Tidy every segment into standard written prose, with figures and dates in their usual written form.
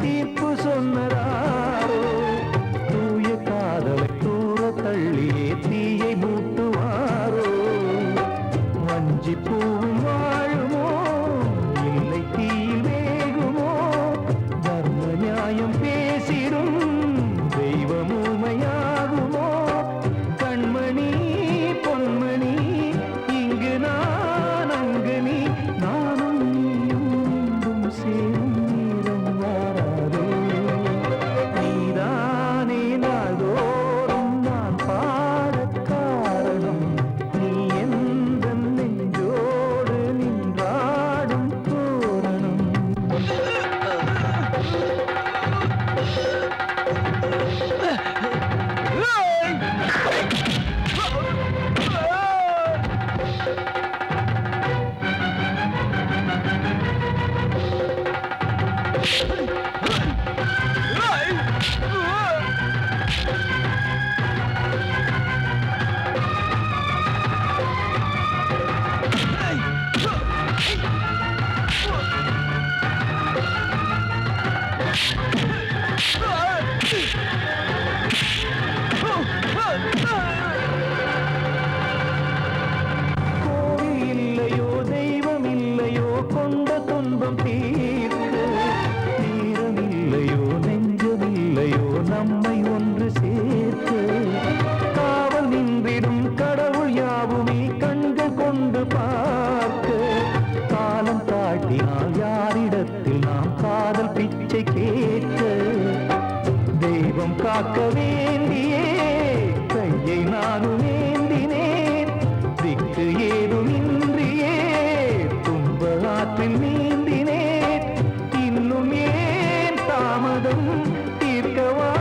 தீர்ப்பு சொன்னதாரோ தூய காதலை தூர தள்ளியே தீயை மூட்டுவாரோ வஞ்சி பூவும் வாழுமோ இல்லை தீயில் வேகுமோ தர்ம நியாயம் பேசிடும் தெய்வம் ஊமையாகுமோ கண்மணி பொன்மணி இங்கு நான் அங்கு நீ நானும் நீயும் மீண்டும் சேரும் நேரம் வாராதோ நீதானே நாள்தோறும் நான் பாடக் காரணம் நீ எந்த நெஞ்சோடு நின்றாடும் தோரணம் கோவில் இல்லையோ தெய்வம் இல்லையோ கொண்ட துன்பம் தீர்க்க நேரம் இல்லையோ நெஞ்சம் இல்லையோ நம்மை ஒன்று சேர்க்க காவல் நின்றிடும் கடவுள் யாவுமே கண்கள் கொண்டு பார்க்க காலம் தாட்டினால் யாரிடத்தில் நாம் காதல் பிச்சை கேட்க தெய்வம் காக்க வேண்டியே கையை நானும் ஏந்தினேன் திக்கு ஏதுமின்றியே துன்ப ஆற்றில் நீந்தினேன் இன்னும் ஏன் தாமதம் தீர்க்கவா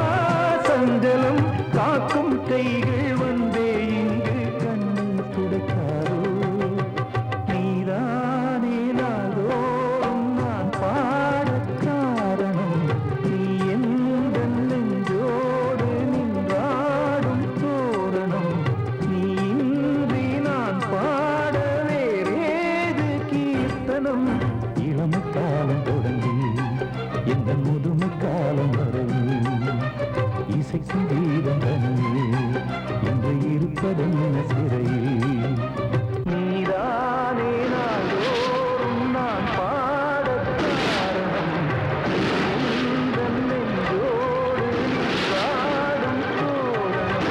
சஞ்சலம் காக்கும் கைகள் வந்தே இங்கு கண்ணீர் துடைக்காரோ நீதானே நாள்தோறும் நான் பாடக் காரணம் நீ எந்த நெஞ்சோடு நின்றாடும் தோரணம் நீ இன்றி நான் பாட வேறேது கீர்த்தனம் இளமை காலம் தொடங்கி எந்த முதுமை காலம் வரை இசை சங்கீதம் தனியே என்று இருப்பதென்ன சிறையில் நீதானே நாள்தோறும் நான் பாடக் காரணம் நீ எந்த நெஞ்சோடு நின்றாடும் தோரணம்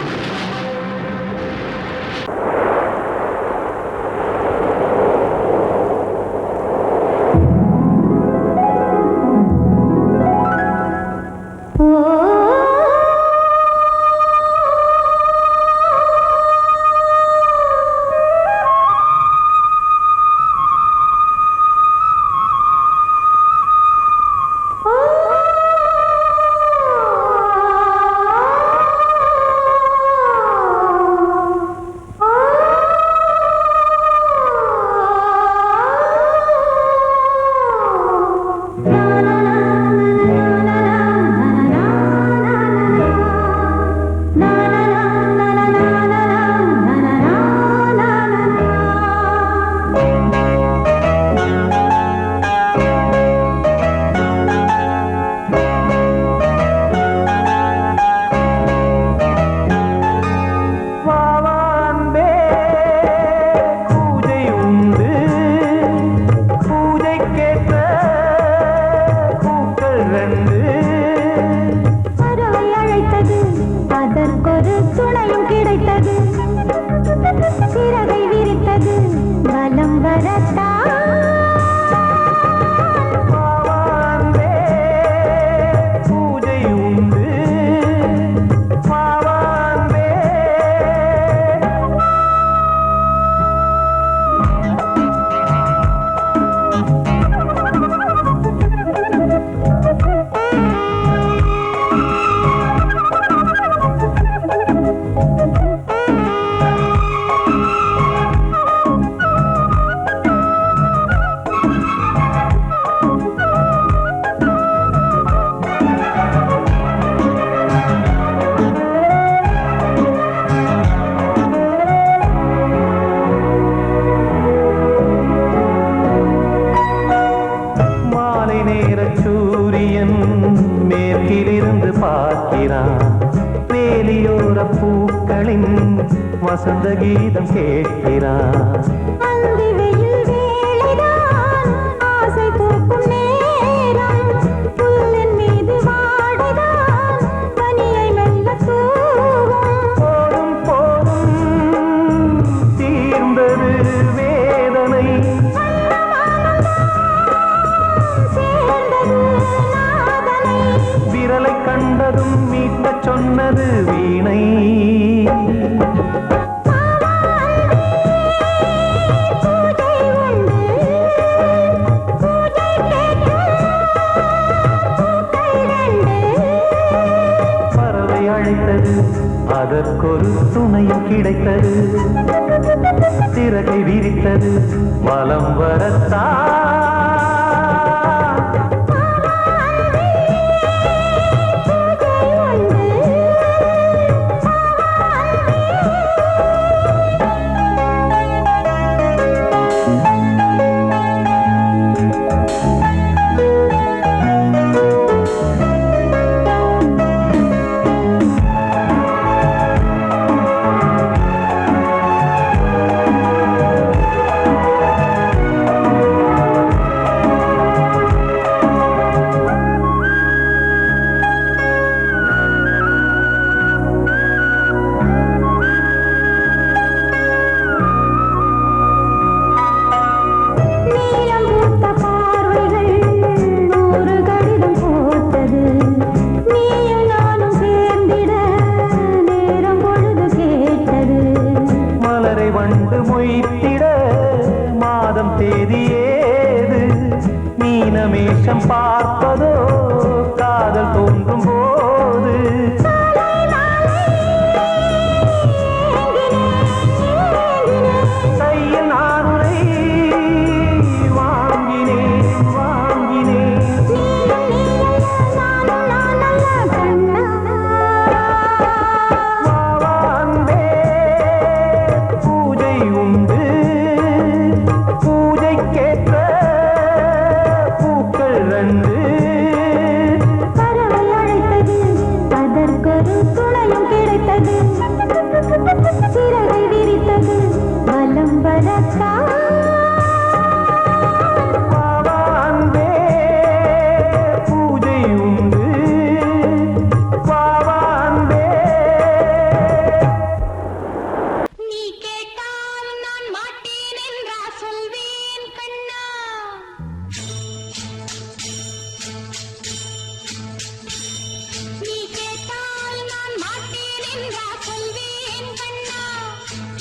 பார்க்கிறான். வேலியோர பூக்களின் வசந்த கீதம் கேட்கிறான். கண்டதும் மீட்ட சொன்னது வீணை. பறவை அழைத்தது, அதற்கொரு துணையும் கிடைத்தது. சிறகை விரித்தது, வலம் வரத்தான். வண்டு மொய்த்திட மாதம் தேதி ஏது? மீனமேஷம் பார்ப்பதோ காதல் தோன்றும் போது. கையில் நானுரை வாங்கினேன் வாங்கினேன். சிறகை விரித்தது, வலம் வரத்தான். பாவான்பே பூஜை உண்டு, பாவான்பே. நீ கேட்டால் நான் மாட்டேன் என்றா சொல்வேன் கண்ணா. நீ கேட்டால் நான் மாட்டேன் என்றா சொல்வேன் கண்ணா.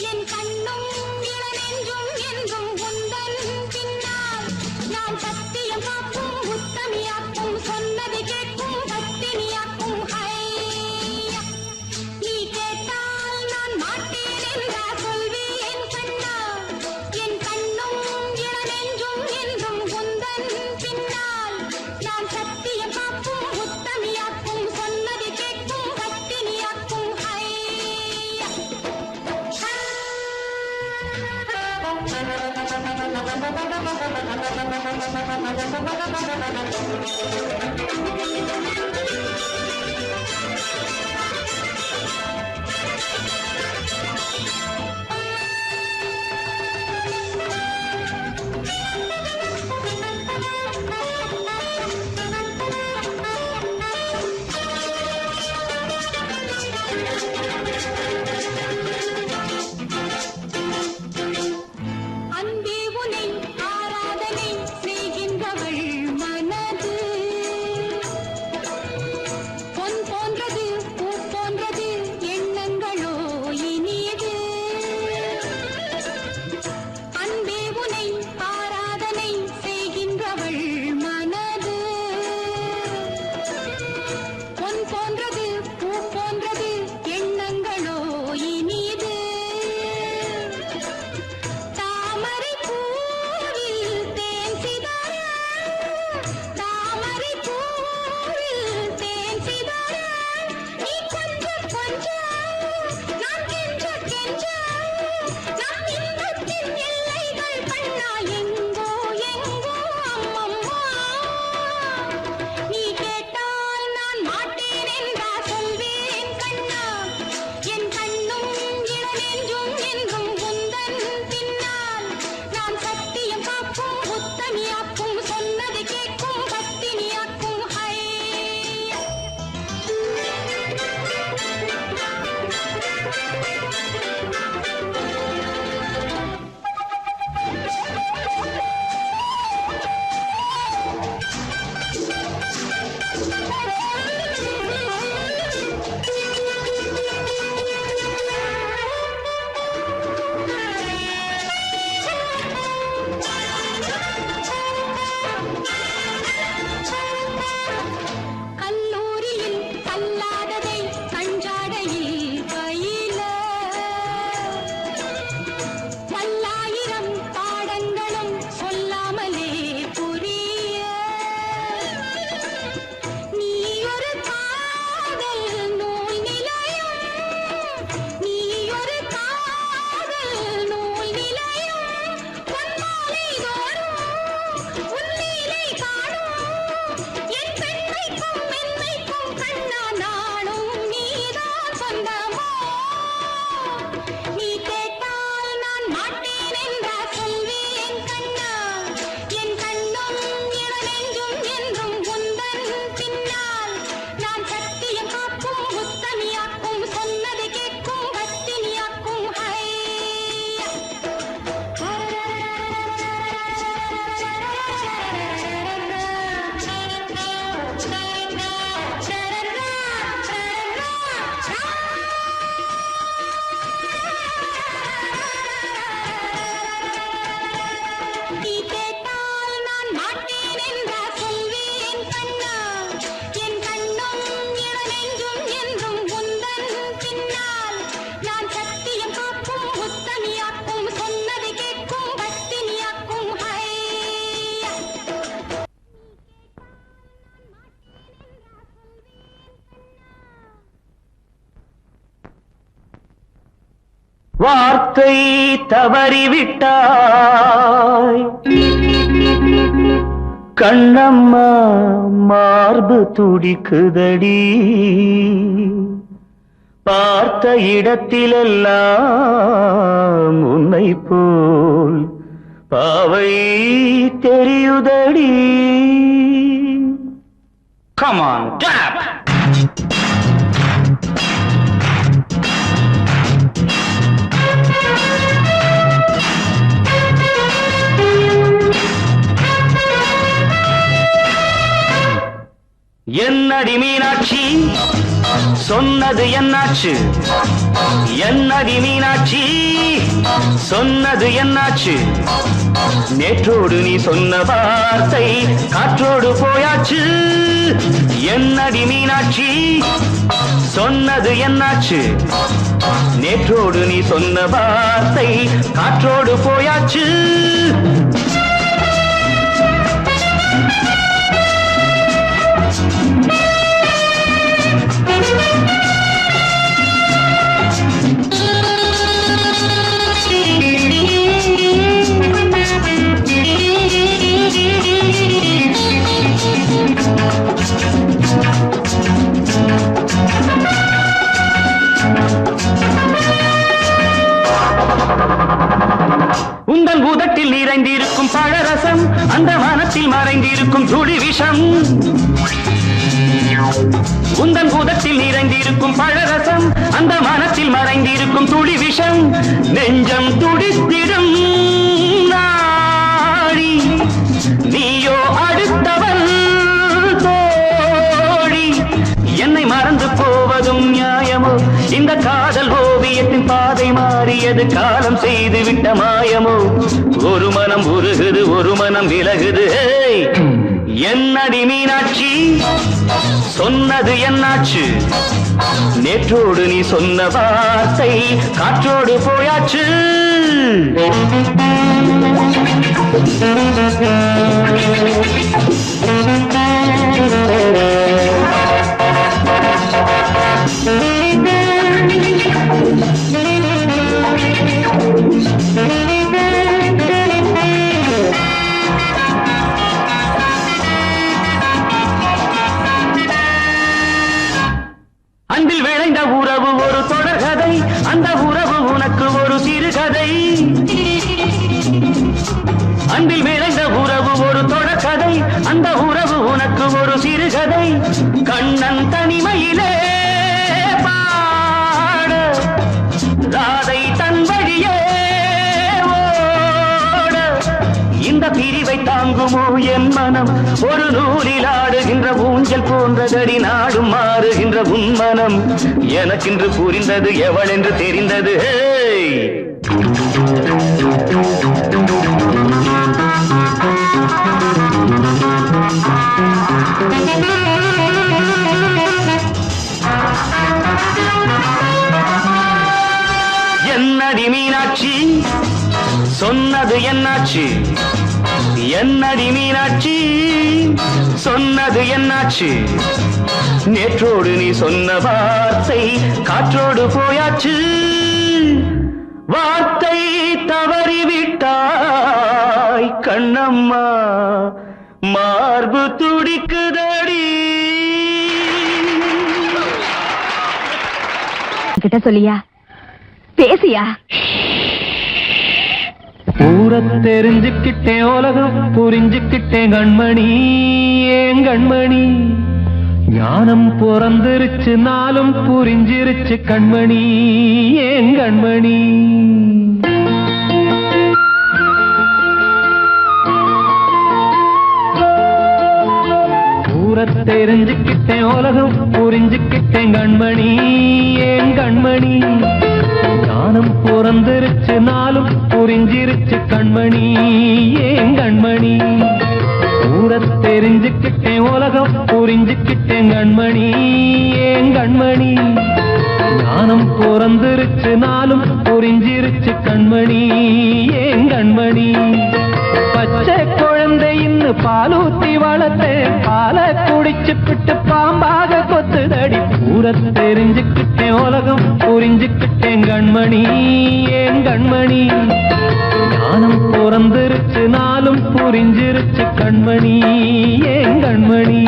என் கண்ணும் இளநெஞ்சும் என்றும் உந்தன் பின்னால். நான் சத்தியம் காக்கும் உத்தமியாக்கும், சொன்னது கேட்கும் பத்தினியாக்கும். ஹையா, நீ கேட்டால் நான் மாட்டேன் என்றா சொல்வேன் கண்ணா. என் கண்ணும் இளநெஞ்சும் என்றும் உந்தன் பின்னால். நான் சத்தியம் காக்கும் உத்தமியாக்கும், சொன்னது கேட்கும் பத்தினியாக்கும். ஹையா. அன்பே உனை ஆராதனை செய்கின்றவள் மனது. வார்த்தை தவறிவிட்டாய் கண்ணம்மா மார்பு துடிக்குதடி பார்த்த இடத்திலெல்லாம் உன்னை போல் பாவை தெரியுதடி. Come on, tap! என்னடி மீனாட்சி சொன்னது என்னாச்சு? என்னடி மீனாட்சி சொன்னது என்னாச்சு? நேற்றோடு நீ சொன்ன வார்த்தை காற்றோடு போயாச்சு. என்னடி மீனாட்சி சொன்னது என்னாச்சு? நேற்றோடு நீ சொன்ன வார்த்தை காற்றோடு போயாச்சு. உந்தன் பூதத்தில் நிறைந்திருக்கும் பழரசம் அந்த வானத்தில் மறைந்திருக்கும் துளி விஷம். உந்தன் பூதத்தில் நிறைந்திருக்கும் பழரசம் அந்த வானத்தில் மறைந்திருக்கும் துளி விஷம். நெஞ்சம் துடித்திடும் நாடி நீயோ அடுத்தவன் தோழி. என்னை மறந்து போவதும் நியாயமோ? இந்த காதல் ஓவியத்தின் பாதை மாறியது காலம் செய்து விட்ட மாயமோ? ஒரு மனம் உருகுது ஒரு மனம் விலகுது. என்னடி மீனாட்சி சொன்னது என்னாச்சு? நேற்றோடு நீ சொன்ன வார்த்தை காற்றோடு போயாச்சு. அன்பில் விளைந்த உறவு ஒரு தொடர்கதை, அந்த உறவு உனக்கு ஒரு சிறுகதை. அன்பில் விளைந்த உறவு ஒரு தொடர்கதை, அந்த உறவு உனக்கு ஒரு சிறுகதை. கண்ணன் தனிமையிலே பாட ராதை தன் வழியே ஓட. இந்த பிரிவை தாங்குமோ என் மனம்? ஒரு நூலில் ஆடுகின்ற ஊஞ்சல் போன்றதடி நாடும் மாறுகின்ற உன்மனம். எனக்கென்று புரிந்தது எவள் என்று தெரிந்தது. என்னடி மீனாட்சி சொன்னது என்னாச்சு? என்னடி மீனாட்சி சொன்னது என்னாச்சு? நேற்றோடு நீ சொன்ன வார்த்தை காற்றோடு போயாச்சு. வார்த்தை தவறிவிட்டாய் கண்ணம்மா மார்பு துடிக்குதடி. கிட்ட சொல்லியா பேசியா? ஊரை தெரிஞ்சுக்கிட்டேன் உலகம் புரிஞ்சுக்கிட்டேன் கண்மணி ஏன் கண்மணி. ஞானம் பிறந்திருச்சு நாளும் புரிஞ்சிருச்சு கண்மணி ஏன் கண்மணி. ஊரை தெரிஞ்சுக்கிட்டேன் உலகம் புரிஞ்சுக்கிட்டேன் கண்மணி ஏன் கண்மணி. ஞானம் பிறந்திருச்சு நாளும் புரிஞ்சிருச்சு கண்மணி ஏன் கண்மணி. ஊரை தெரிஞ்சுக்கிட்டேன் உலகம் புரிஞ்சுக்கிட்டேன் கண்மணி ஏன் கண்மணி. ஞானம் பிறந்திருச்சு நாளும் புரிஞ்சிருச்சு கண்மணி ஏன் கண்மணி. பச்சை குழந்தை இன்னும் பாலூத்தி வளர்த்தேன் பாலை குடிச்சு பிட்டு பாம்பாக கொத்துதடி. ஊரை தெரிஞ்சுக்கிட்டேன் உலகம் புரிஞ்சுக்கிட்டேன் கண்மணி ஏன் கண்மணி ஞானம் பிறந்திருச்சு நாளும் புரிஞ்சிருச்சு கண்மணி ஏன் கண்மணி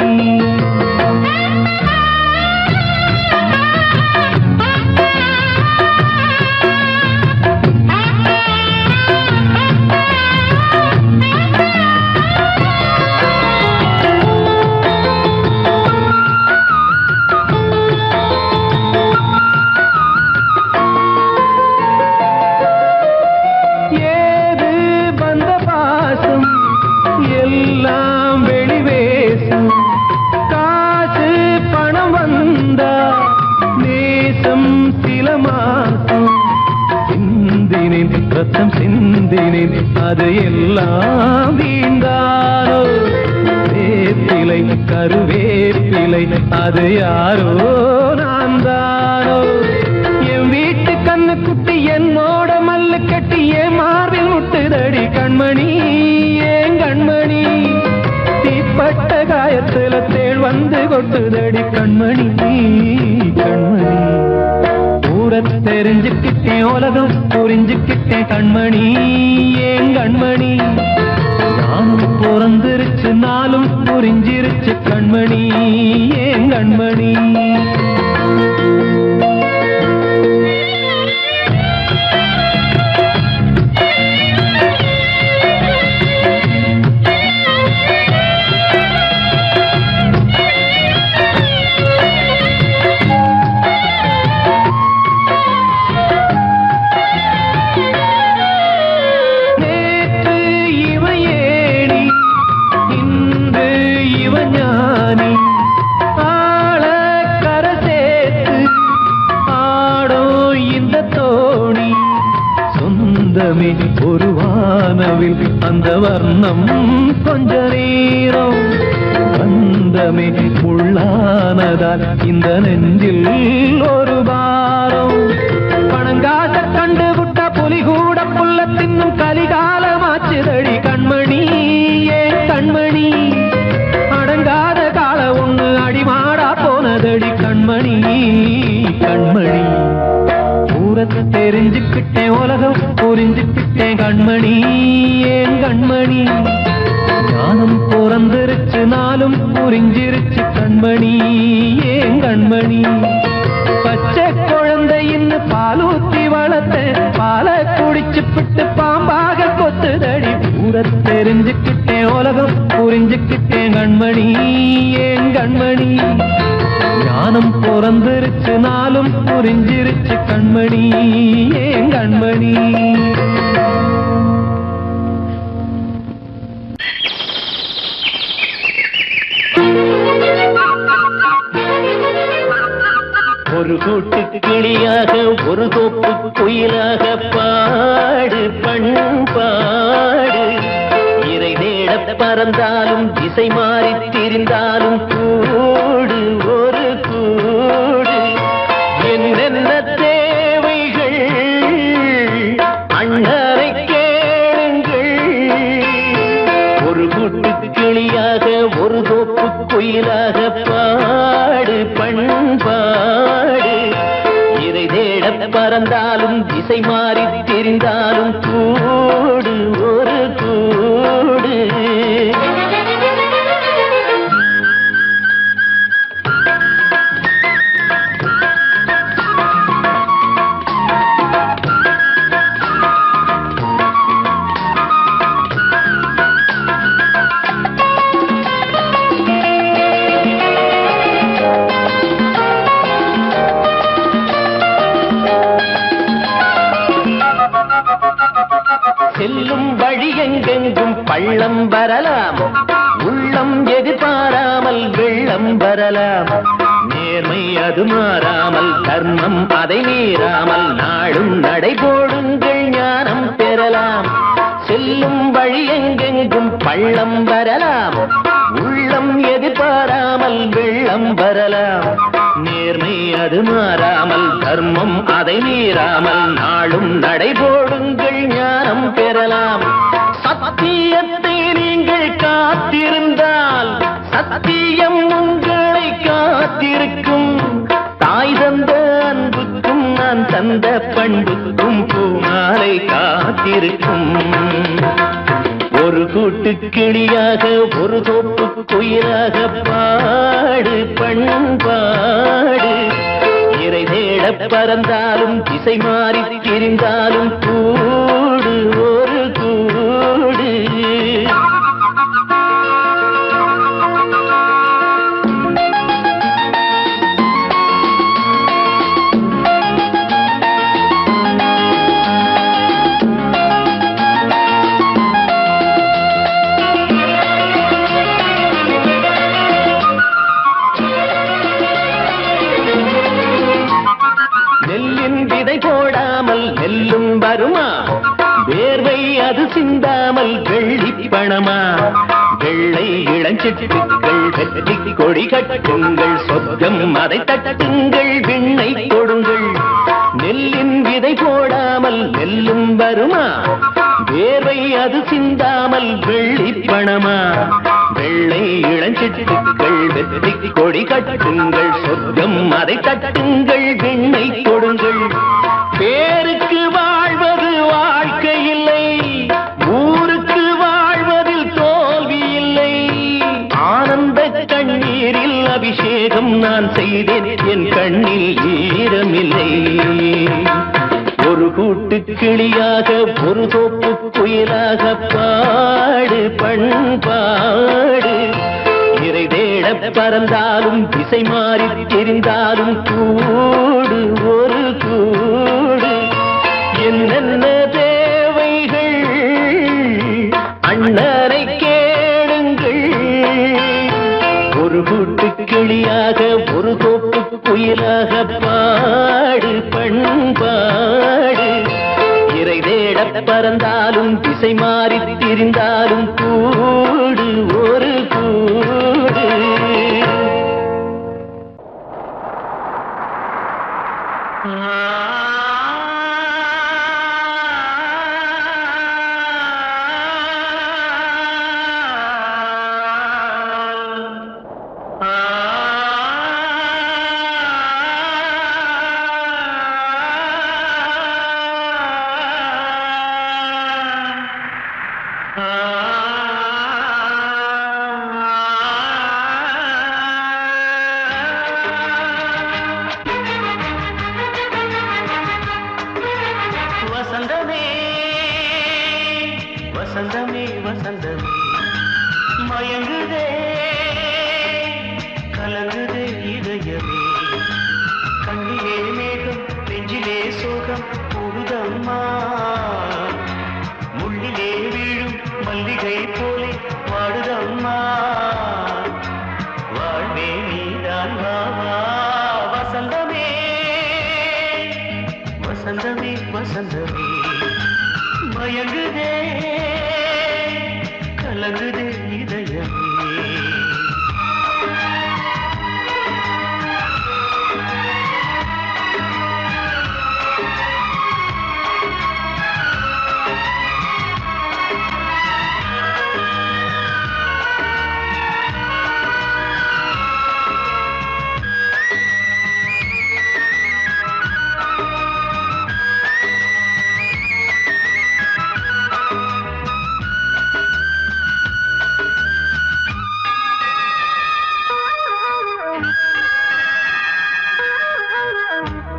ரத்தம் சிந்தினேன் அது எல்லாம் வீண்டாரோ வேப்பிலை கருவேப்பிலை அது யாரோ நான் தானோ என் வீட்டு கண்ணு குட்டி என்னோட மல்லு கட்டி என் மார்பில் முட்டுதடி கண்மணி ஏன் கண்மணி தீப்பட்ட காயத்துல தேள் வந்து கொட்டுதடி கண்மணி கண்மணி தெரிஞ்சுக்கிட்டேன் உலகம் புரிஞ்சுக்கிட்டேன் கண்மணி ஏன் கண்மணி நானும் பிறந்திருச்சு நாளும் புரிஞ்சிருச்சு கண்மணி ஏன் கண்மணி ஒரு வானவில் அந்த வர்ணம் கொஞ்ச நேரம் வந்தமே உள்ளானதால் இந்த நெஞ்சில் ஒரு பாரம் பணங்காச கண்டு விட்ட புலி கூட புல்ல தின்னும் கலிகாலமாச்சுதடி கண்மணி ஏன் கண்மணி அடங்காத கால ஒண்ணு அடிமாடா போனதடி கண்மணி கண்மணி தெரிஞ்சுக்கிட்டேன் உலகம் புரிஞ்சுக்கிட்டேன் கண்மணி ஏன் கண்மணி ஞானம் பிறந்திருச்சு நாளும் புரிஞ்சிருச்சு கண்மணி ஏன் கண்மணி பச்சை குழந்தை இன்னும் பாலூத்தி வளர்த்த பாலை குடிச்சு பிட்டு பாம்பாக கொத்துதடி ஊரை தெரிஞ்சுக்கிட்டேன் உலகம் புரிஞ்சுக்கிட்டேன் கண்மணி ஏன் கண்மணி ஞானம் பிறந்திருச்சு நாளும் புரிஞ்சிருச்சு கண்மணி ஏன் கண்மணி ஒரு கூட்டு கிளியாக ஒரு தோப்பு குயிலாக பாடு பண்பாடு இறை தேட பறந்தாலும் திசை மாறி திரிந்தாலும் கூடு ஒரு கூடு என்னென்ன தேவைகள் அண்ணரை கேளுங்கள் ஒரு கூட்டு கிளியாக ஒரு தோப்பு குயிலாக பாடு பண்பாடு இறை தேட பறந்தாலும் திசை மாறி திரிந்தாலும் கூடு ஒரு கூடு செல்லும் வழி எங்கெங்கும் பள்ளம் வரலாம் உள்ளம் எதிர்பாராமல் வெள்ளம் வரலாம் நேர்மை அது மாறாமல் தர்மம் அதை மீறாமல் நாடும் நடைபோடுங்கள் ஞானம் பெறலாம் செல்லும் வழி எங்கெங்கும் பள்ளம் வரலாம் உள்ளம் எதிர்பாராமல் வெள்ளம் வரலாம் நேர்மை அது மாறாமல் தர்மம் அதை மீறாமல் நாளும் நடைபோடுங்கள் ஞானம் பெறலாம் சத்தியத்தை நீங்கள் காத்திருந்தால் சத்தியம் உங்களை காத்திருக்கும் தந்த பண்புக்கும் பூமாலை காத்திருக்கும். ஒரு கூட்டு கிளியாக ஒரு தோப்பு குயிலாக பாடு பண்பாடு. இறை தேட பறந்தாலும் திசை மாறி திரிந்தாலும் கூடு ஒரு கூடு. போடாமல் நெல்லும் வருமா, வேர்வை அது சிந்தாமல் வெள்ளி பணமா. வெள்ளை இளஞ்சிட்டுக்கள் வெற்றி கொடி கட்டுங்கள், சொர்க்கம் அதை தட்டுங்கள், விண்ணை கொடுங்கள். நெல்லின் விதை போடாமல் நெல்லும் வருமா, வேர்வை அது சிந்தாமல் வெள்ளி பணமா. வெள்ளை இளஞ்சிட்டுக்கள் வெற்றி கொடி கட்டுங்கள், சொர்க்கம் அதை தட்டுங்கள், விண்ணை கொடுங்கள். பேருக்கு வாழ்வது வாழ்க்கை இல்லை, ஊருக்கு வாழ்வதில் தோல்வி இல்லை. ஆனந்த கண்ணீரில் அபிஷேகம் நான் செய்தேன், என் கண்ணில் ஈரமில்லை. ஒரு கூட்டு கிளியாக ஒரு தோப்பு குயிலாக பாடு பண்பாடு. இறை தேட பறந்தாலும் திசை மாறி தெரிந்தாலும் கூடு ஒரு கூடு. என்னென்ன தேவைகள் அண்ணனை கேளுங்கள். ஒரு கூட்டு கிளியாக ஒரு தோப்பு குயிலாக பாடு பண்பாடு. இறை தேட பறந்தாலும் திசை மாறி திரிந்தாலும் கூடு ஒரு கூடு. வசந்தமே வசந்தமே வசந்தமே மயங்குதே கலங்குதே இதயமே. கண்ணிலே மேகம் நெஞ்சிலே சோகம் கூடுதம்மா. முள்ளிலே வீழும் மல்லிகை போலே வாடுதம்மா. வாழ்வே நீதான் வாவா. வசந்தமே வசந்தமே வசந்தமே மயங்குதே கலங்குதே இதயமே.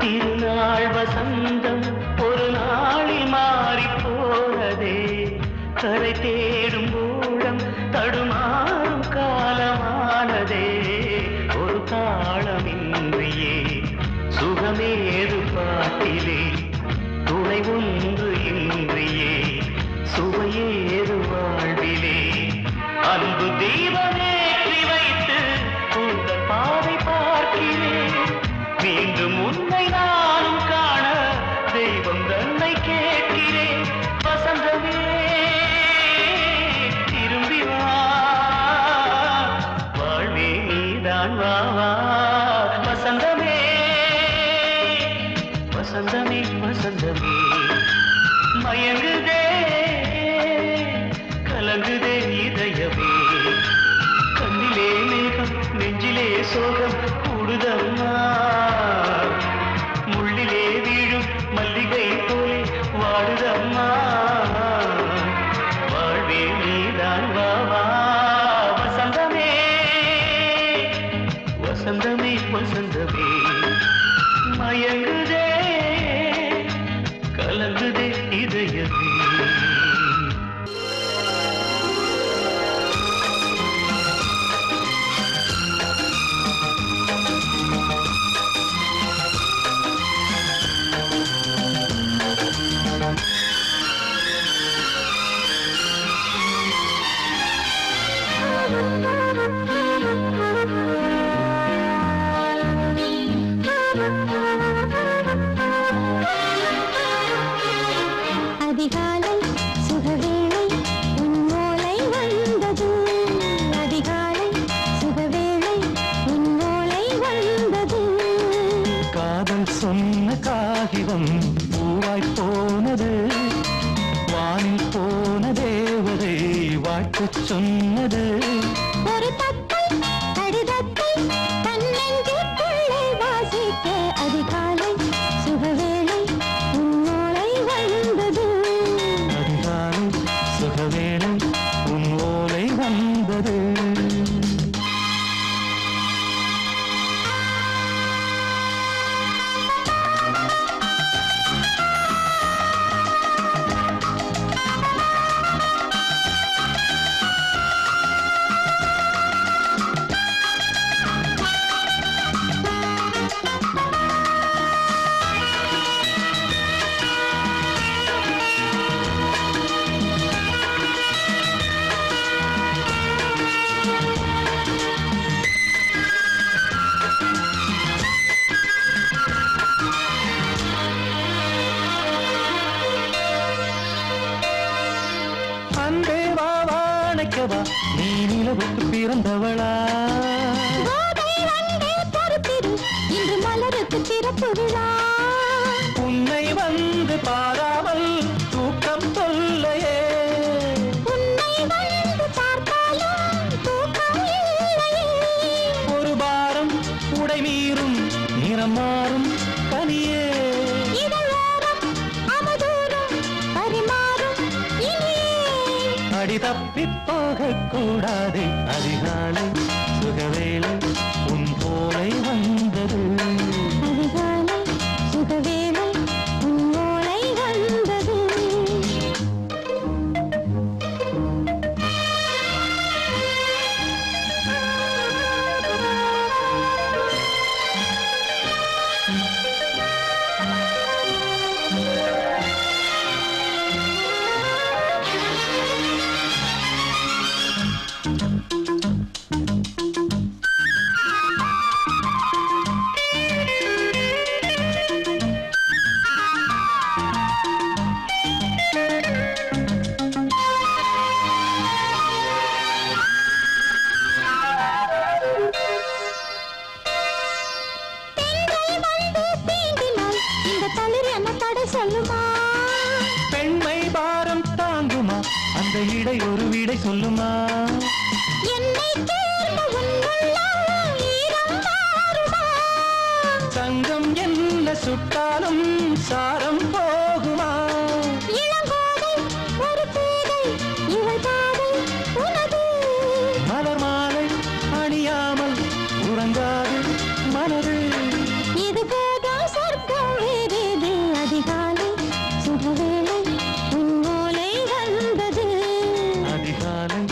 திருநாள் வசந்தம் ஒரு நாளில் மாறி போனதே. கரை தேடும் ஊழம் தடுமாறும் காலமானதே. ஒரு தாளமின்றியே சுகமேது பாட்டிலே. துணை ஒன்று இன்றியே சுவையேது வாழ்விலே. அன்பு தீபமேற்றி வைத்து உங்கள் பாதை பார்க்கிறேன். மீண்டும் உன்னை நானும் காண தெய்வம் தன்னை கேட்கிறேன். வசந்தமே திரும்பி வா, வாழ்வே நீதான் வாவா. வசந்தமே வசந்தமே வசந்தமே மயங்குதே கலங்குதே இதயமே. கண்ணிலே மேகம் நெஞ்சிலே சோகம் கூடுதம்மா. முள்ளிலே வீழும் மல்லி வசந்தமே மயங்குதே கலங்குதே இதயமே அதிகாலை சுகவேளை உன்னோலை வந்தது அதிகாலை சுகவேளை உன்னோலை வந்தது காதல் சொன்ன காகிதம் பூவாய் போனது வானில் போன தேவதை வாழ்த்து சொன்னது ஒரு தத்தை கடிதத்தை தன்னெஞ்சுக்குள்ளே வாசிக்க அதிகாலை சுகவேளை உன்னோலை வந்தது அதிகாலை சுகவேளை உன் ஓலை வந்தது அன்பே வா வாழைக்கவா நீ நிலவுக்கு பிறந்தவளா கோதை வந்தே பொறுத்திரு இன்று மலருக்கு திறப்பு விழா உன்னை வந்து பாராமல் தூக்கம் சொல்லையே உன்னை வந்து பார்த்தாலும் தூக்கம் இல்லையே ஒரு பாரம் உடை மீறும் நிறம் மாறும் பனியே இதழோரம் அமுதூரம் பரிமாறும் இனியே அடி தப்பி போகக் கூடாது அதிகாலை சுகவேளை உன் போலை வந்தது அதிகாலை சுகவேளை உன்னோலை வந்தது பெண்கள் வந்து தீண்டினால் இந்த தளிர் என்ன தடை சொல்லுமா பெண்மை பாரம் தாங்குமா அந்த இடை ஒரு விடை சொல்லுமா என்னை தேர்ந்த உன்னுள்ளம் ஈரம் மாறுமா சங்கம் என்ன சுட்டாலும் சாரம் போகுமா இளங்கோதை ஒரு பேதை இவள் பாதை உனது மலர் மாலை அணியாமல் உறங்காது மனது இது போதும் சொர்க்கம் வேறேது அதிகாலை சுகவேளை உன்னோலை வந்தது அதிகாலை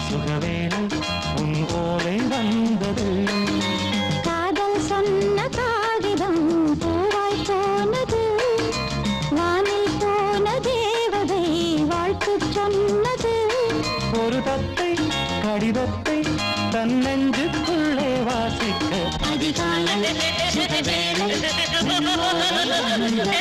சுகவேளை உன் ஓலை வந்தது காதல் சொன்ன காகிதம் பூவாய் போனது வானில் போன தேவதை வாழ்த்து சொன்னது ஒரு தத்தை கடிதத்தை தன்னெஞ்சுக்குள்ளே வாசிக்க அதிகாலை சுகவேளை உன்னோலை வந்தது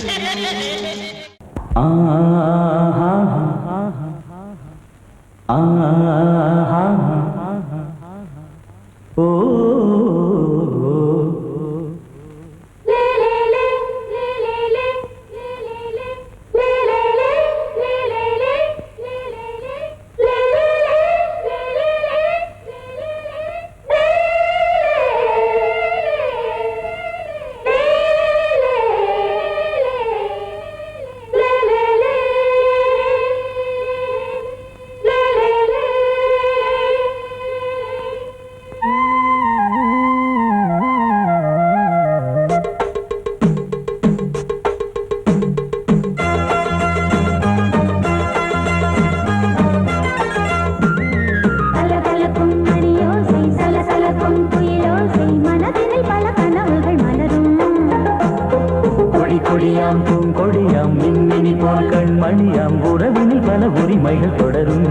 கொடியாம் பூங்கொடியாம் மின்மினி போல் கண்மணியாம் உறவினில் பல உரிமைகள் தொடரும்.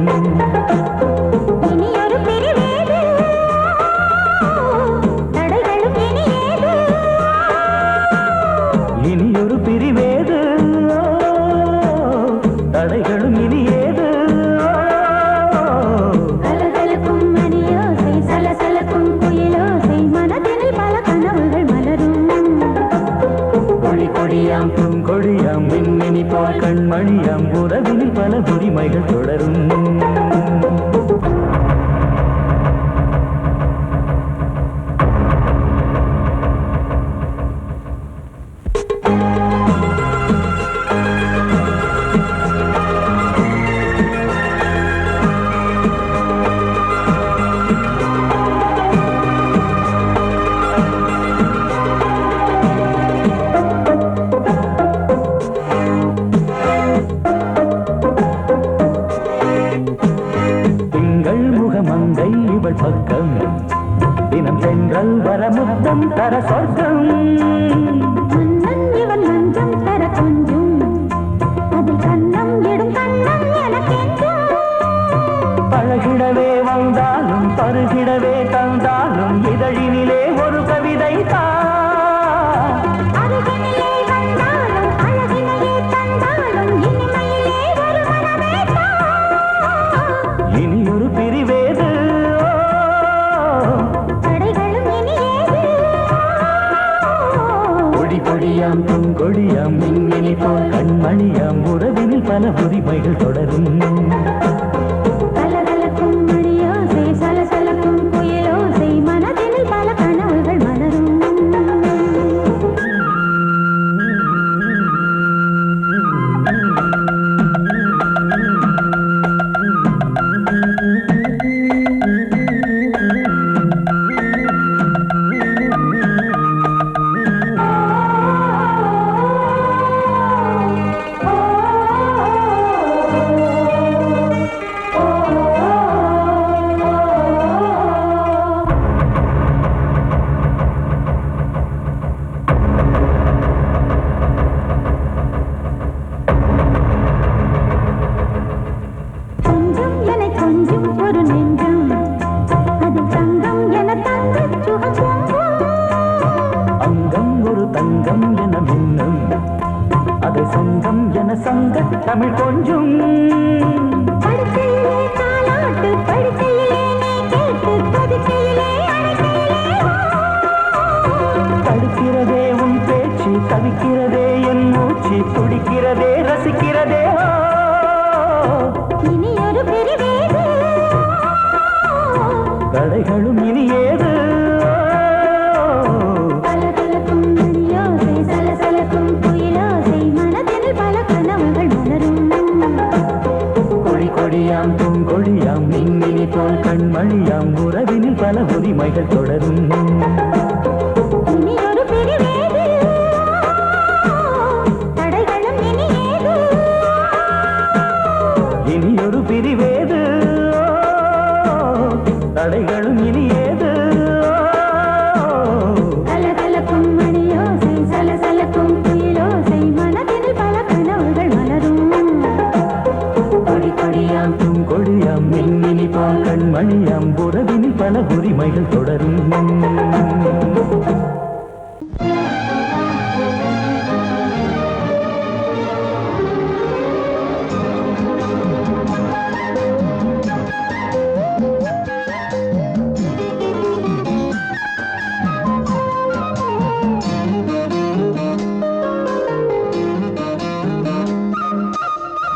இனி ஒரு பிரிவேது தடைகளும் இனி ஏது. இனி ஒரு பிரிவேது தடைகளும் இனி ஏது. கலகலக்கும் மணியோசை சலசலக்கும் குயிலோசை மனதினில் பல கனவுகள் மலரும். கொடி கொடியாம் பூங்கொடியாம் மின்மினி போல் கண்மணியாம் உறவினில் பல உரிமைகள் தொடரும். மங்கை இவள் பக்கம் தினம் சென்றல் வர முத்தம் தர சொர்க்கம். மன்னன் இவன் மஞ்சம் தர கொஞ்சம் அதில் கண்ணம் இடும் கண்ணம் எனக்கென்றும். பழகிடவே வந்தாலும் பருகிடவே தந்தாலும் இதழினிலே ஒரு கவிதை தான். அருகினிலே வந்தாலும் அழகினையே தந்தாலும் இனிமையிலே ஒரு மனமே தான். இனி ஒரு பிரிவேது தடைகளும் இனி ஏது. கொடி கொடியாம் பூங்கொடியாம் மின்மினி போல் கண்மணியாம் உறவினில் பல உரிமைகள் தொடரும். கலகலக்கும் மணியோசை சலசலக்கும் குயிலோசை மனதினில் பல கனவுகள் மலரும். கொஞ்சம் என கொஞ்சம் ஒரு நெஞ்சம் அதில் தங்கம் என தங்க சுகம். அங்கம் ஒரு தங்கம் என மின்னும் அதை சங்கம் என சங்க தமிழ் கொஞ்சம். படுக்கையிலே தாலாட்டு படுக்கையிலே நீ கேட்டு படுக்கையிலே அணைக்கையிலே தடுக்கிறதே உன் பேச்சு தவிக்கிறதே என் மூச்சு துடிக்கிறதே ரசிக்கிறதே. இனி ஒரு பிரிவேது தடைகளும் இனி ஏது. கலகலக்கும் மணியோசை சலசலக்கும் குயிலோசை மனதினில் பல கனவுகள் மலரும். கொடி கொடியாம் பூங்கொடியாம் மின்மினி போல் கண்மணியாம் உறவினில் பல உரிமைகள் தொடரும். இனி ஒரு பிரிவேது தடைகளும் இனி ஏது. இனி ஒரு பிரிவேது தடைகளும் இனி ஏது. கலகலக்கும் மணியோசை சலசலக்கும் குயிலோசை மனதினில் பல கனவுகள் மலரும். கொடி கொடியாம் பூங்கொடியாம் மின்மினி போல் கண்மணியாம் உறவினில் பல உரிமைகள் தொடரும்.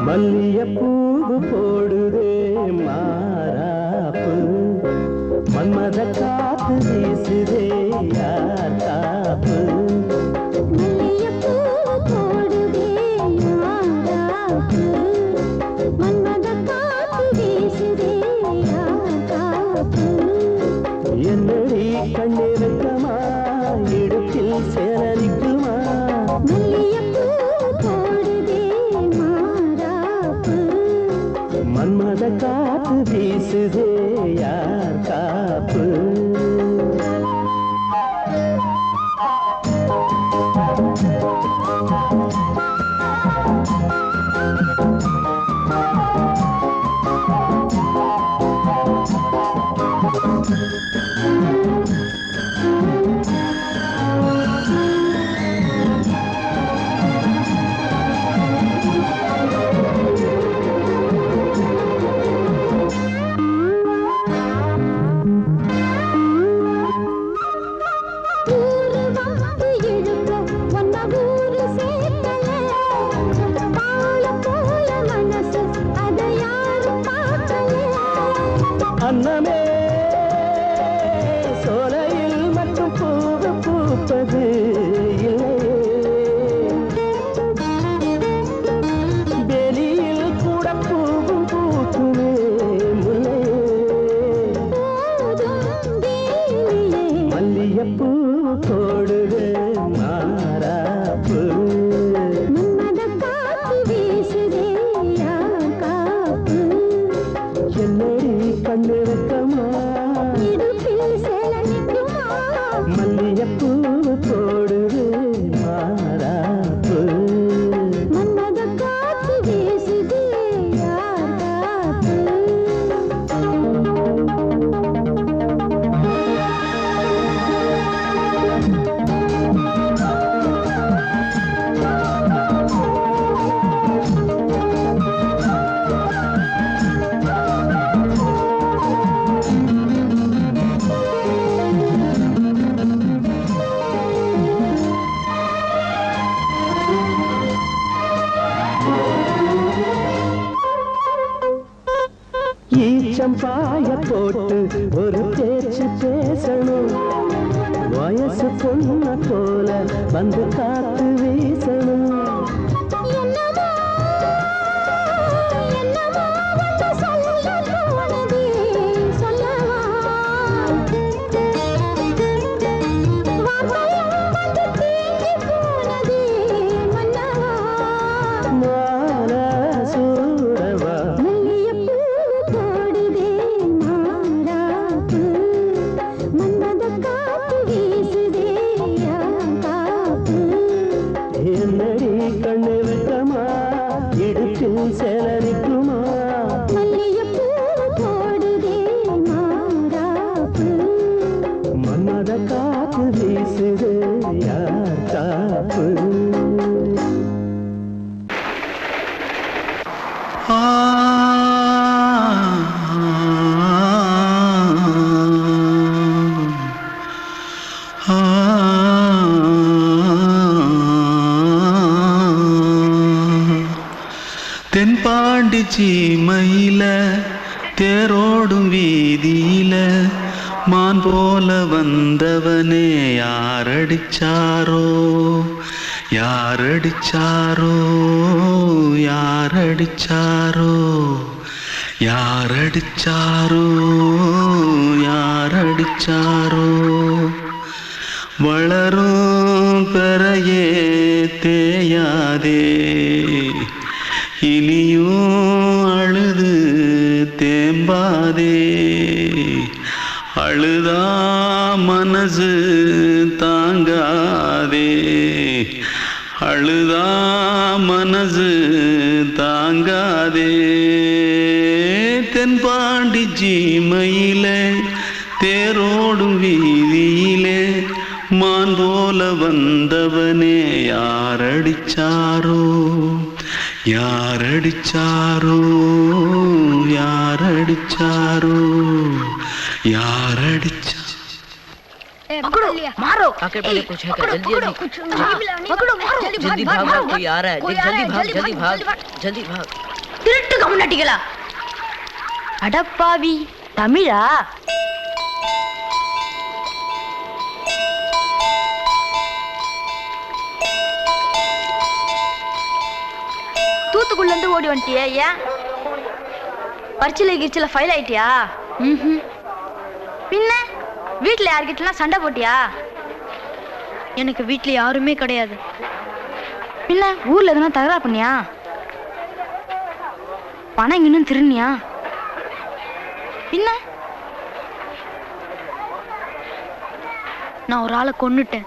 மல்லியப்பூவு போடுதே மாறாப்பு மன்மத காத்து வீசுதே யார் காப்பு. மல்லிகைப்பூ போடுதே மாறாப்பு மன்மத காத்து வீசுதே யார் காப்பு. என்னடி கண்ணிருக்கமா இடுப்பில் சேரரிக்குமா. மல்லிகைப்பூ போடுதே மாறாப்பு மன்மத காத்து வீசுதே யார் காப்பு. வந்தது இல்லையே. வெளியில் கூட பூவும் பூக்குமே முல்லையே. மல்லியப்பூ போடுது மாறாப்பு. என்னடி கண்ணு வைக்கமா மல்லியப்பூ போடுது மாறாப்பு. ஈச்சம் பாய போட்டு ஒரு பேச்சு பேசணும். வயசு பொண்ண போல வந்து காத்து வீசணும். என்னடி கண்ணு வைக்கமா இடுப்பில் சேலரிக்குமா மன்மத காத்து வீசுது யார் காப்பு. தென்பாண்டி சீமையில தேரோடும் வீதியில மான் போல வந்தவனே யாரடிச்சாரோ யாரடிச்சாரோ யாரடிச்சாரோ யாரடிச்சாரோ யாரடிச்சாரோ. வளரும் பெறையே தேயாதே இனியும் அழுது தேம்பாதே. அழுதா மனசு தாங்காதே அழுதா மனசு தாங்காதே. தென்பாண்டி சீமையிலே தேரோடும் வீதியிலே மான் போல வந்தவனே யாரடிச்சாரோ யாரடிச்சாரோ யாரடிச்சாரோ யாரடிச்சா. मारो आके पहले कुछ है क्या? जल्दी जल्दी जल्दी भाग भाग, कोई आ रहा है. जल्दी भाग जल्दी भाग. திருட்டு கம்முனட்டிகளா அடப்பாவி தமிழா. தூத்துக்குள்ள இருந்து ஓடி வந்துட்டியா? ஏன் பரிச்சில கிரிச்சில ஃபைல் ஆயிட்டியா? பின்ன வீட்டுல யார்கிட்டலாம் சண்டை போட்டியா? எனக்கு வீட்டுல யாருமே கிடையாது. பின்ன ஊர்ல எதுனா தகராறு பண்ணியா? பணம் இன்னும் திருநியா? பின்ன நான் ஒரு ஆளை கொன்னுட்டேன்.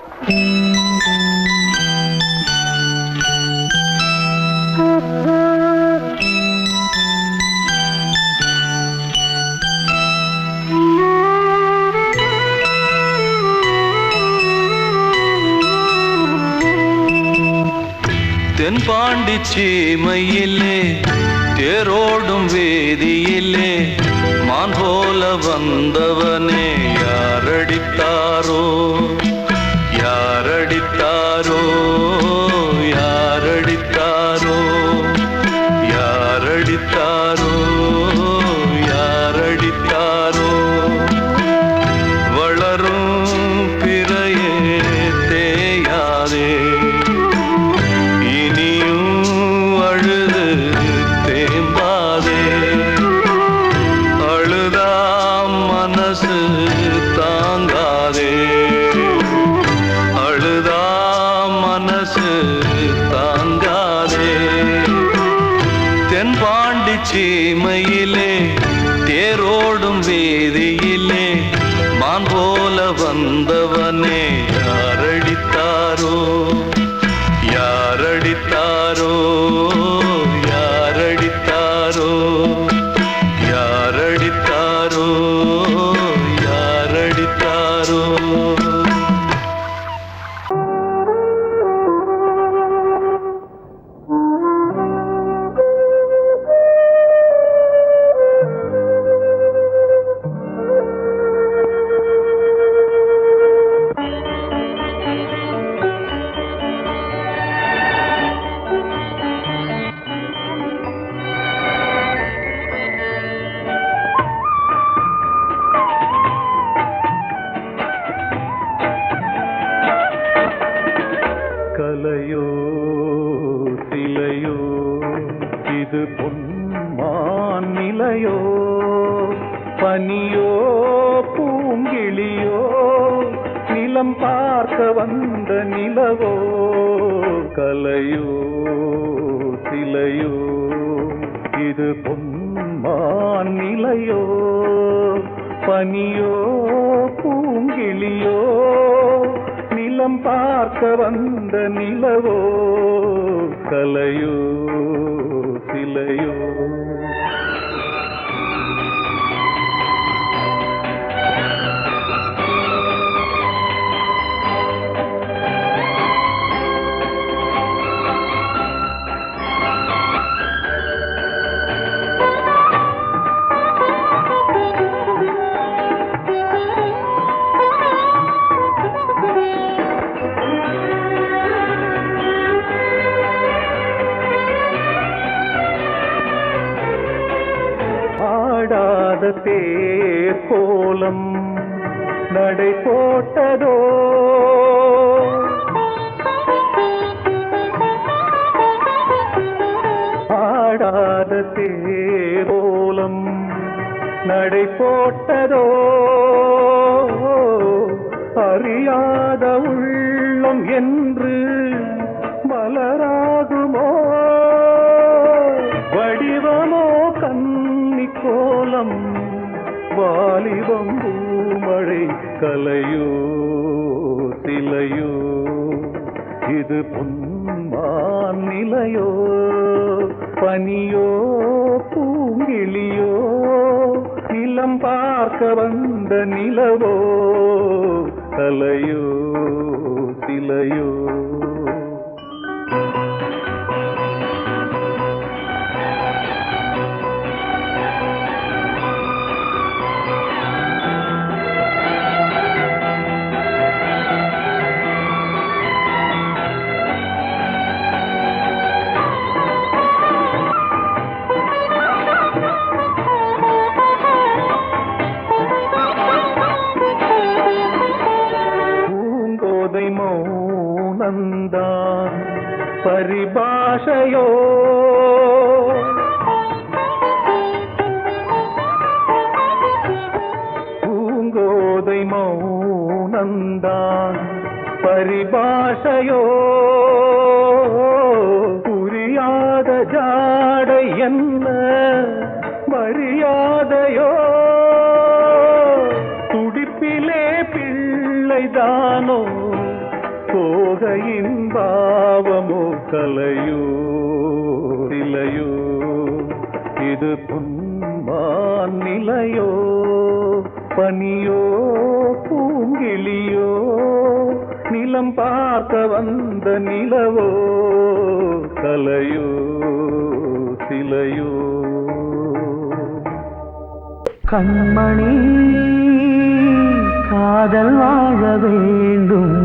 தென்பாண்டி சீமையிலே தேரோடும் வேதியிலே மான் போல வந்தவனே யாரடித்தாரோ யாரடித்தாரோ யாரடித்தாரோ யாரடித்தாரோ யாரடித்தாரோ. வளரும் பிறையே இது பொன்மான் நிலையோ பனியோ பூங்கிளியோ நிலம் பார்க்க வந்த நிலவோ கலையோ சிலையோ இது பொன்மான் நிலையோ பனியோ பூங்கிளியோ நிலம் பார்க்க வந்த நிலவோ கலையோ சிலையோ தேர் கோலம் நடை போட்டதோ ஆடாத தேர் கோலம் நடை போட்டதோ அறியாத உள்ளம் என்று மலராகுமோ வடிவமோ கன்னி கோலம் வாலிபம் பூமழை கலையோ சிலையோ இது பொன்மான் நிலையோ பனியோ பூங்கிளியோ நிலம் பார்க்க வந்த நிலவோ கலையோ சிலையோ மௌனந்தான் பரிபாஷையோ பூங்கோதை மௌனந்தான் பரிபாஷையோ புரியாத ஜாடை என்ன மரியாதையோ துடிப்பிலே பிள்ளைதானோ கோகையின் பாவமோ கலையோ சிலையோ இது பொன்மான் நிலையோ பனியோ பூங்கிளியோ நிலம் பார்க்க வந்த நிலவோ கலையோ சிலையோ கண்மணி காதல் வாழ வேண்டும்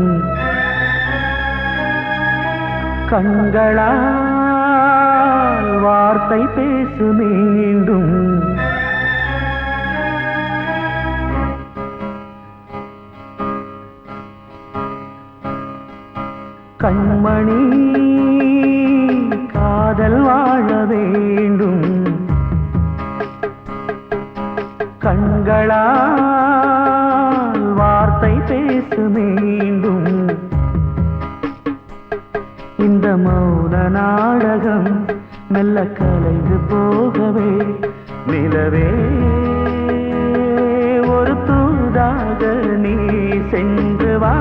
கண்களால் வார்த்தை பேசு மீண்டும் கண்மணி காதல் வாழ வேண்டும் கண்களால் வார்த்தை பேசு மீண்டும் இந்த மௌன நாடகம் மெல்ல கலைந்து போகவே நிலவே ஒரு தூதாக நீ சென்று வா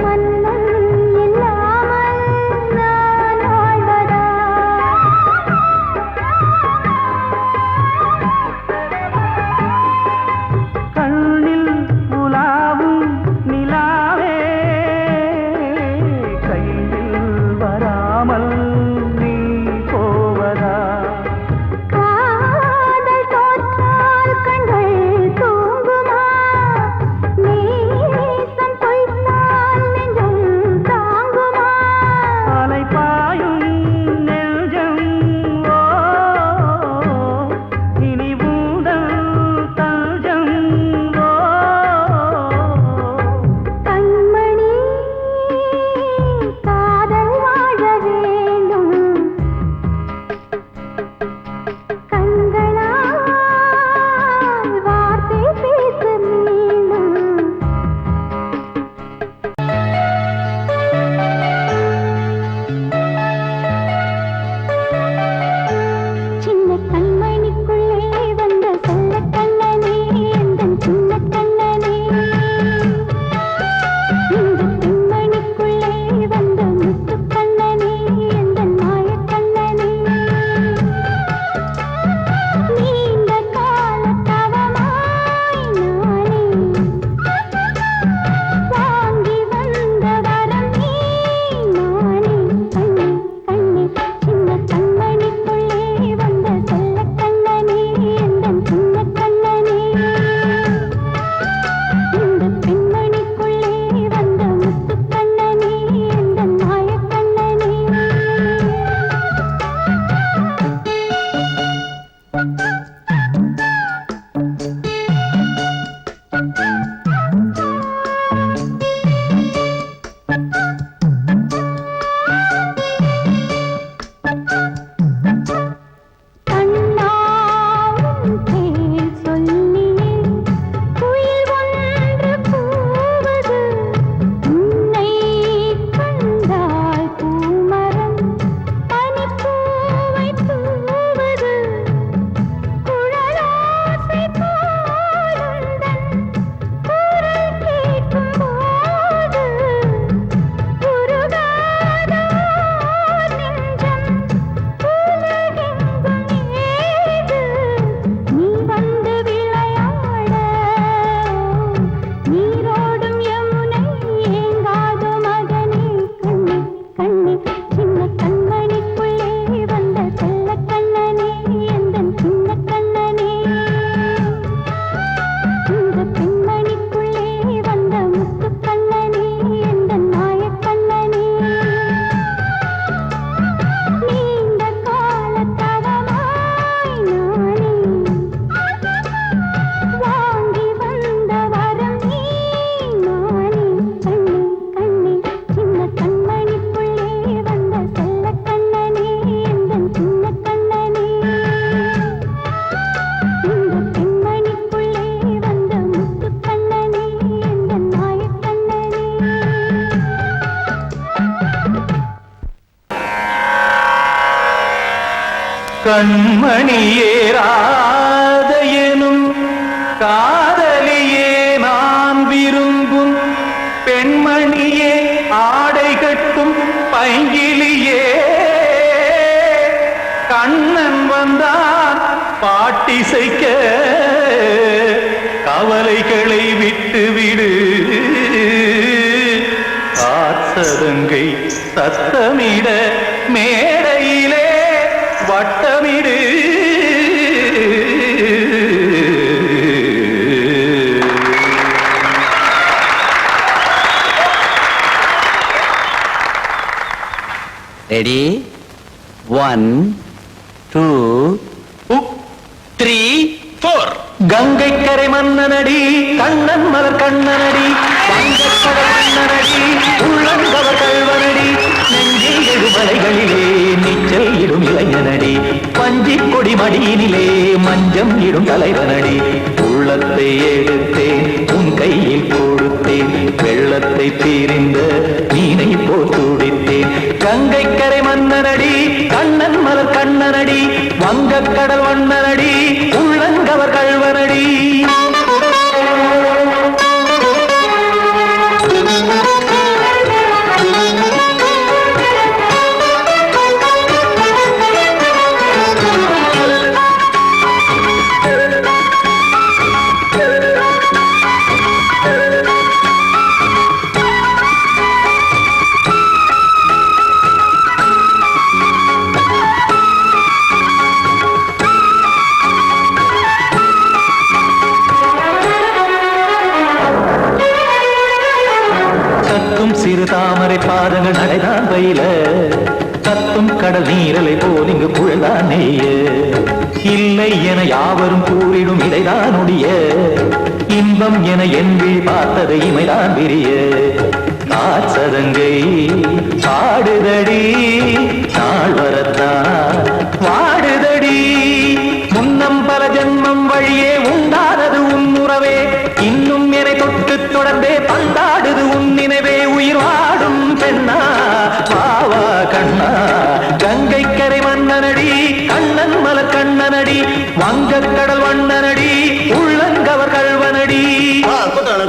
மன்னன் இல்லாமல் நான் வாழ்வதா கண்மணியேராத எனும் காதலியே நான் விரும்பும் பெண்மணியே ஆடை கட்டும் பைங்கிலியே கண்ணன் வந்தான் பாட்டிசைக்க கவலைகளை விட்டு விடு காத்ததங்கை சத்தமிட மேடையிலே வட்டமிடு ரெடி 1 2 3 4 கங்கை கரை மன்னனடி கண்ணன் மலர் கண்ணனடி வங்கக்கடல் மன்னனடி உள்ளங்கவர் கல்வனடி நெஞ்சில் எழுமலைகளிலே நீச்சல் இடும் இளைஞனடி பஞ்சி கொடி மடியினிலே மஞ்சம் இடும் தலைவனடி உள்ளத்தை எடுத்தேன் உன் கையில் கொடுத்தேன் வெள்ளத்தை தீரிந்த மீனை போல் துடித்தேன் கங்கை கரை மன்னனடி கண்ணன் மலர் கண்ணனடி வங்கக்கடல் வண்ணனடி உள்ளங்கவர் கல்வனடி சிறு தாமரை பாதங்கள் நடைதான் பயில கத்தும் கடல் நீரலை போல் இங்கு புழல்தான் நெய்ய இல்லை என யாவரும் கூறிடும் இடைதான் உடைய இன்பம் என என்பில் பார்த்ததை இமைதான் விரிய காசதங்கை பாடுதடி நாள் வரத்தான் வாடுதடி முன்னம் பல ஜென்மம் வழியே உண்டானது உன் உறவே இன்னும் என்னை தொட்டு தொடர்ந்தே பந்தாடுது உன் நினைவே உயிர் வாடும் பெண்ணா பாவா கண்ணா கங்கை கரை மன்னனடி கண்ணன் மலர் கண்ணனடி வங்கக்கடல் வண்ணனடி உள்ளங்கவர் கல்வனடி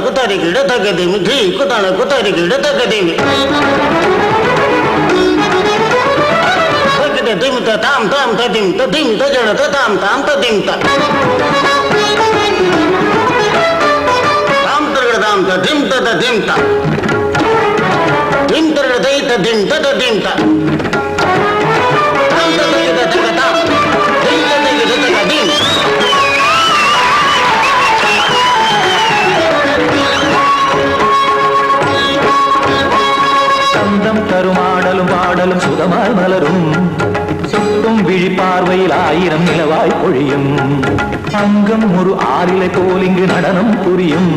குத்தாரி கிட தகதிமி ஜி குத்தாரி கிட தகதிமி திம் தாம் தாம் ததிம் ததிம் தஜட தாம் தாம் ததிம் தாம் தரகட தாம் ததிம் ததிம் தாம் திம் தரகட தை ததிம் ததிம் தாம் தாம் தரகட தகதாம் திம் தரகட தகதிம் சந்தம் தருமாடலும் பாடலும் சுதமாய் மலரும் சுட்டும் விழி பார்வையில் 1000 நிலவாய் பொழியும் அங்கம் ஒரு ஆறிலை போல் இங்கு நடனம் புரியும்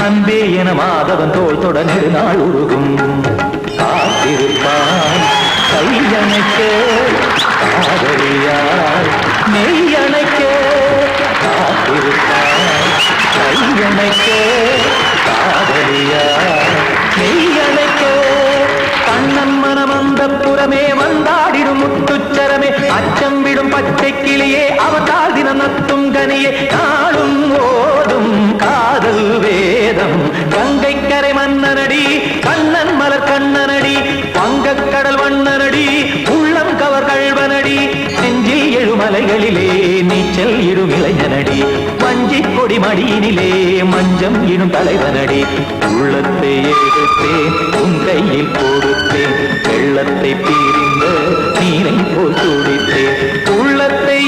அன்பே என மாதவன் தோள் தொட நெடுநாள் உருகும் காத்திருப்பான் கையணைக்க காதலியார் மெய்யணைக்க காத்திருப்பான் கையணைக்க காதலியார் மெய்யணைக்க கண்ணன் மனம் அந்த புறமே வந்தாடிடும் முத்துச்சரமே அச்சம் விடும் பச்சை கிளியே அவதால் தினம் நத்தும் கனியே நாளும் ஓதும் காதல் வேதம் கங்கை கரை மன்னனடி கண்ணன் மலர் கண்ணனடி வங்கக்கடல் வண்ணனடி உள்ளம் கவர் கல்வனடி நெஞ்சில் எழுமலைகளிலே நீச்சல் இடும் இளைஞனடி வஞ்சி கொடி மடியினிலே மஞ்சம் இடும் தலைவனடி உள்ளத்தை எடுத்தேன் உன் கையில் கொடுத்தேன் வெள்ளத்தை பீரிந்த நீரை போல் துடித்தேன் உள்ளத்தை